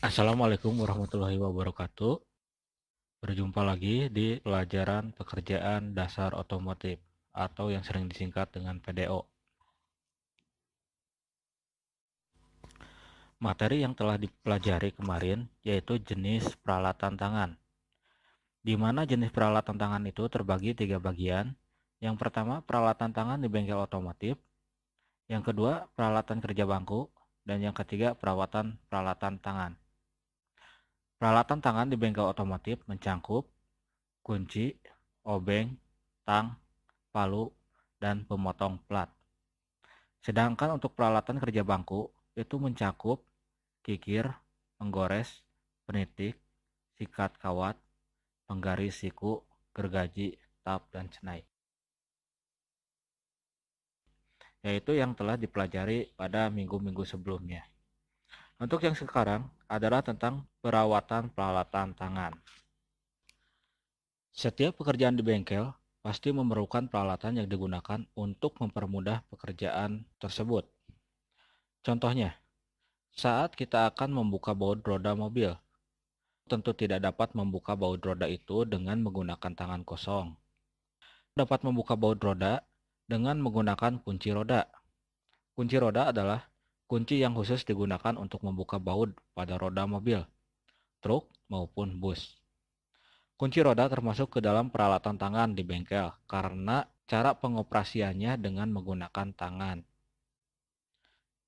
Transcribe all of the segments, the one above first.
Assalamualaikum warahmatullahi wabarakatuh. Berjumpa lagi di pelajaran pekerjaan dasar otomotif atau yang sering disingkat dengan PDO. Materi yang telah dipelajari kemarin yaitu jenis peralatan tangan. Di mana jenis peralatan tangan itu terbagi 3 bagian. Yang pertama, peralatan tangan di bengkel otomotif. Yang kedua, peralatan kerja bangku. Dan yang ketiga, perawatan peralatan tangan. Peralatan tangan di bengkel otomotif mencangkup kunci, obeng, tang, palu, dan pemotong plat. Sedangkan untuk peralatan kerja bangku itu mencakup kikir, penggores, penitik, sikat kawat, penggaris siku, gergaji, tap, dan cenai. Yaitu yang telah dipelajari pada minggu-minggu sebelumnya. Untuk yang sekarang adalah tentang perawatan peralatan tangan. Setiap pekerjaan di bengkel pasti memerlukan peralatan yang digunakan untuk mempermudah pekerjaan tersebut. Contohnya, saat kita akan membuka baut roda mobil, tentu tidak dapat membuka baut roda itu dengan menggunakan tangan kosong. Dapat membuka baut roda dengan menggunakan kunci roda. Kunci roda adalah kunci yang khusus digunakan untuk membuka baut pada roda mobil, truk, maupun bus. Kunci roda termasuk ke dalam peralatan tangan di bengkel karena cara pengoperasiannya dengan menggunakan tangan.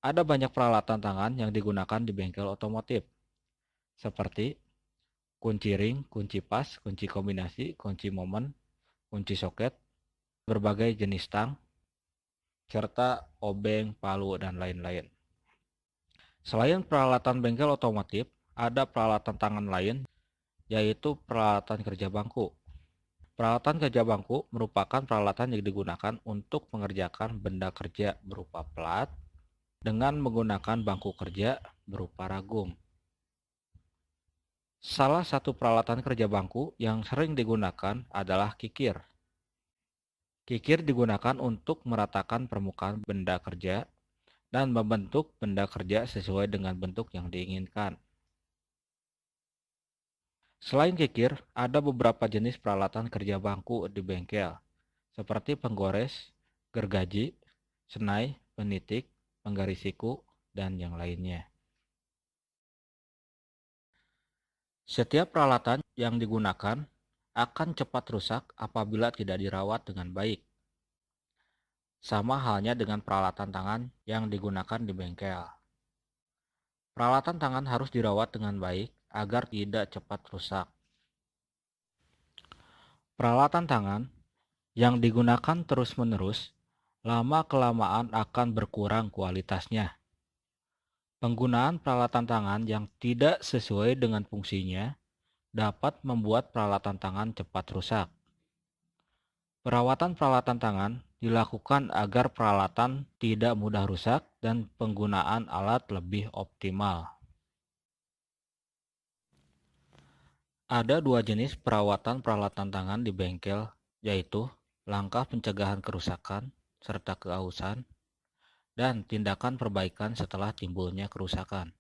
Ada banyak peralatan tangan yang digunakan di bengkel otomotif, seperti kunci ring, kunci pas, kunci kombinasi, kunci momen, kunci soket, berbagai jenis tang, serta obeng, palu, dan lain-lain. Selain peralatan bengkel otomotif, ada peralatan tangan lain, yaitu peralatan kerja bangku. Peralatan kerja bangku merupakan peralatan yang digunakan untuk mengerjakan benda kerja berupa plat dengan menggunakan bangku kerja berupa ragum. Salah satu peralatan kerja bangku yang sering digunakan adalah kikir. Kikir digunakan untuk meratakan permukaan benda kerja dan membentuk benda kerja sesuai dengan bentuk yang diinginkan. Selain kikir, ada beberapa jenis peralatan kerja bangku di bengkel, seperti penggores, gergaji, senai, penitik, penggaris siku, dan yang lainnya. Setiap peralatan yang digunakan akan cepat rusak apabila tidak dirawat dengan baik. Sama halnya dengan peralatan tangan yang digunakan di bengkel. Peralatan tangan harus dirawat dengan baik agar tidak cepat rusak. Peralatan tangan yang digunakan terus-menerus, lama-kelamaan akan berkurang kualitasnya. Penggunaan peralatan tangan yang tidak sesuai dengan fungsinya dapat membuat peralatan tangan cepat rusak. Perawatan peralatan tangan dilakukan agar peralatan tidak mudah rusak dan penggunaan alat lebih optimal. Ada dua jenis perawatan peralatan tangan di bengkel, yaitu langkah pencegahan kerusakan serta keausan dan tindakan perbaikan setelah timbulnya kerusakan.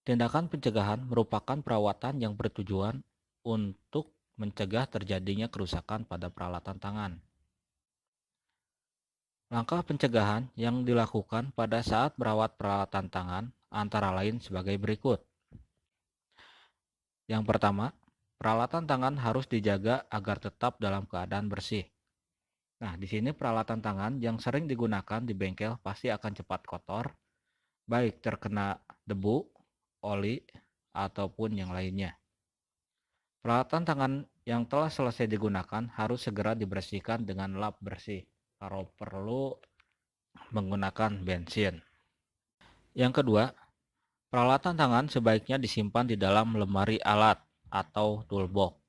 Tindakan pencegahan merupakan perawatan yang bertujuan untuk mencegah terjadinya kerusakan pada peralatan tangan. Langkah pencegahan yang dilakukan pada saat merawat peralatan tangan antara lain sebagai berikut. Yang pertama, peralatan tangan harus dijaga agar tetap dalam keadaan bersih. Nah, di sini peralatan tangan yang sering digunakan di bengkel pasti akan cepat kotor, baik terkena debu, oli, ataupun yang lainnya. Peralatan tangan yang telah selesai digunakan harus segera dibersihkan dengan lap bersih. Kalau perlu menggunakan bensin. Yang kedua, peralatan tangan sebaiknya disimpan di dalam lemari alat atau toolbox.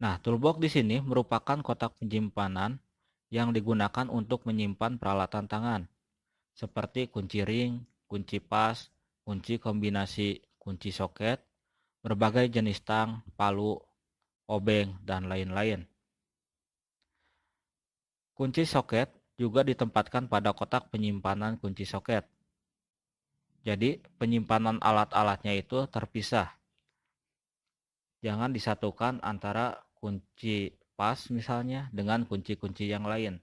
Nah, toolbox di sini merupakan kotak penyimpanan yang digunakan untuk menyimpan peralatan tangan, seperti kunci ring, kunci pas, kunci kombinasi, kunci soket, berbagai jenis tang, palu, obeng, dan lain-lain. Kunci soket juga ditempatkan pada kotak penyimpanan kunci soket. Jadi penyimpanan alat-alatnya itu terpisah. Jangan disatukan antara kunci pas misalnya dengan kunci-kunci yang lain.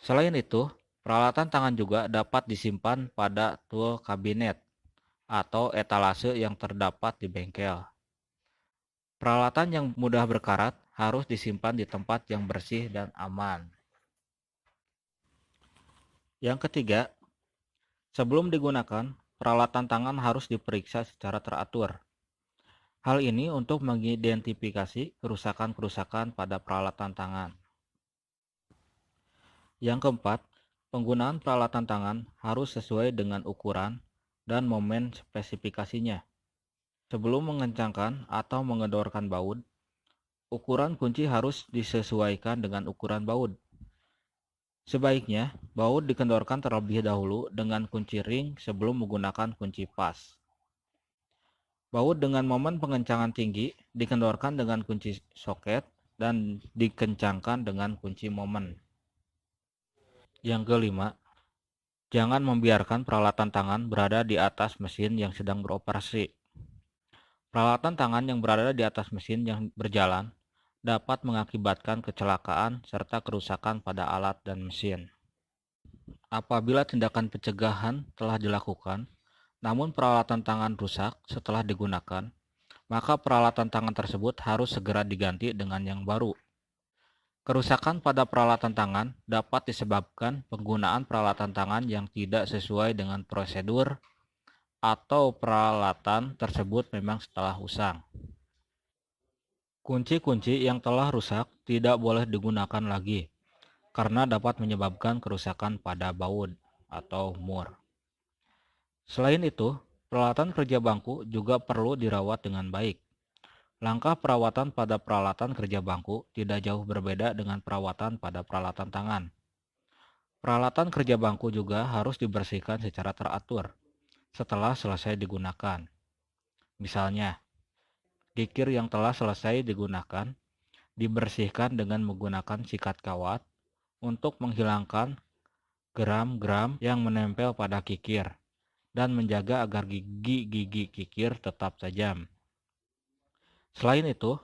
Selain itu, peralatan tangan juga dapat disimpan pada tool kabinet atau etalase yang terdapat di bengkel. Peralatan yang mudah berkarat harus disimpan di tempat yang bersih dan aman. Yang ketiga, sebelum digunakan, peralatan tangan harus diperiksa secara teratur. Hal ini untuk mengidentifikasi kerusakan-kerusakan pada peralatan tangan. Yang keempat, penggunaan peralatan tangan harus sesuai dengan ukuran dan momen spesifikasinya. Sebelum mengencangkan atau mengendorkan baut, ukuran kunci harus disesuaikan dengan ukuran baut. Sebaiknya, baut dikendorkan terlebih dahulu dengan kunci ring sebelum menggunakan kunci pas. Baut dengan momen pengencangan tinggi dikendorkan dengan kunci soket dan dikencangkan dengan kunci momen. Yang kelima, jangan membiarkan peralatan tangan berada di atas mesin yang sedang beroperasi. Peralatan tangan yang berada di atas mesin yang berjalan dapat mengakibatkan kecelakaan serta kerusakan pada alat dan mesin. Apabila tindakan pencegahan telah dilakukan, namun peralatan tangan rusak setelah digunakan, maka peralatan tangan tersebut harus segera diganti dengan yang baru. Kerusakan pada peralatan tangan dapat disebabkan penggunaan peralatan tangan yang tidak sesuai dengan prosedur atau peralatan tersebut memang setelah usang. Kunci-kunci yang telah rusak tidak boleh digunakan lagi karena dapat menyebabkan kerusakan pada baut atau mur. Selain itu, peralatan kerja bangku juga perlu dirawat dengan baik. Langkah perawatan pada peralatan kerja bangku tidak jauh berbeda dengan perawatan pada peralatan tangan. Peralatan kerja bangku juga harus dibersihkan secara teratur setelah selesai digunakan. Misalnya, kikir yang telah selesai digunakan dibersihkan dengan menggunakan sikat kawat untuk menghilangkan geram-geram yang menempel pada kikir dan menjaga agar gigi-gigi kikir tetap tajam. Selain itu,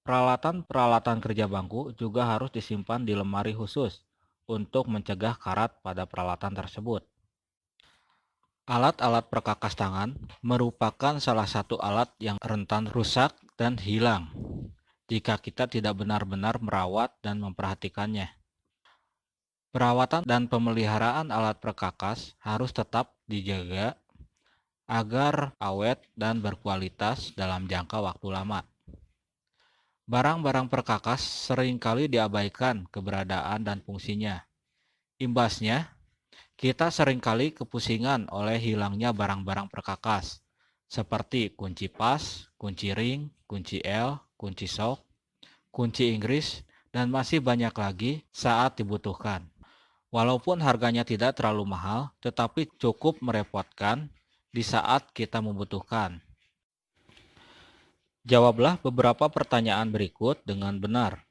peralatan-peralatan kerja bangku juga harus disimpan di lemari khusus untuk mencegah karat pada peralatan tersebut. Alat-alat perkakas tangan merupakan salah satu alat yang rentan rusak dan hilang jika kita tidak benar-benar merawat dan memperhatikannya. Perawatan dan pemeliharaan alat perkakas harus tetap dijaga agar awet dan berkualitas dalam jangka waktu lama. Barang-barang perkakas seringkali diabaikan keberadaan dan fungsinya. Imbasnya, kita seringkali kepusingan oleh hilangnya barang-barang perkakas, seperti kunci pas, kunci ring, kunci L, kunci sok, kunci Inggris, dan masih banyak lagi saat dibutuhkan. Walaupun harganya tidak terlalu mahal, tetapi cukup merepotkan di saat kita membutuhkan. Jawablah beberapa pertanyaan berikut dengan benar.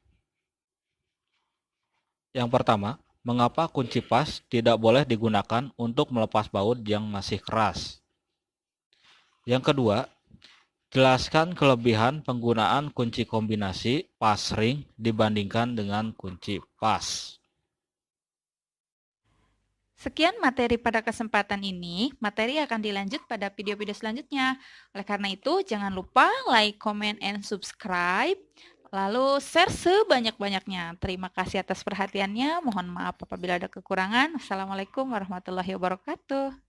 Yang pertama, mengapa kunci pas tidak boleh digunakan untuk melepas baut yang masih keras? Yang kedua, jelaskan kelebihan penggunaan kunci kombinasi pas ring dibandingkan dengan kunci pas. Sekian materi pada kesempatan ini, materi akan dilanjut pada video-video selanjutnya. Oleh karena itu, jangan lupa like, comment, and subscribe. Lalu share sebanyak-banyaknya. Terima kasih atas perhatiannya. Mohon maaf apabila ada kekurangan. Assalamualaikum warahmatullahi wabarakatuh.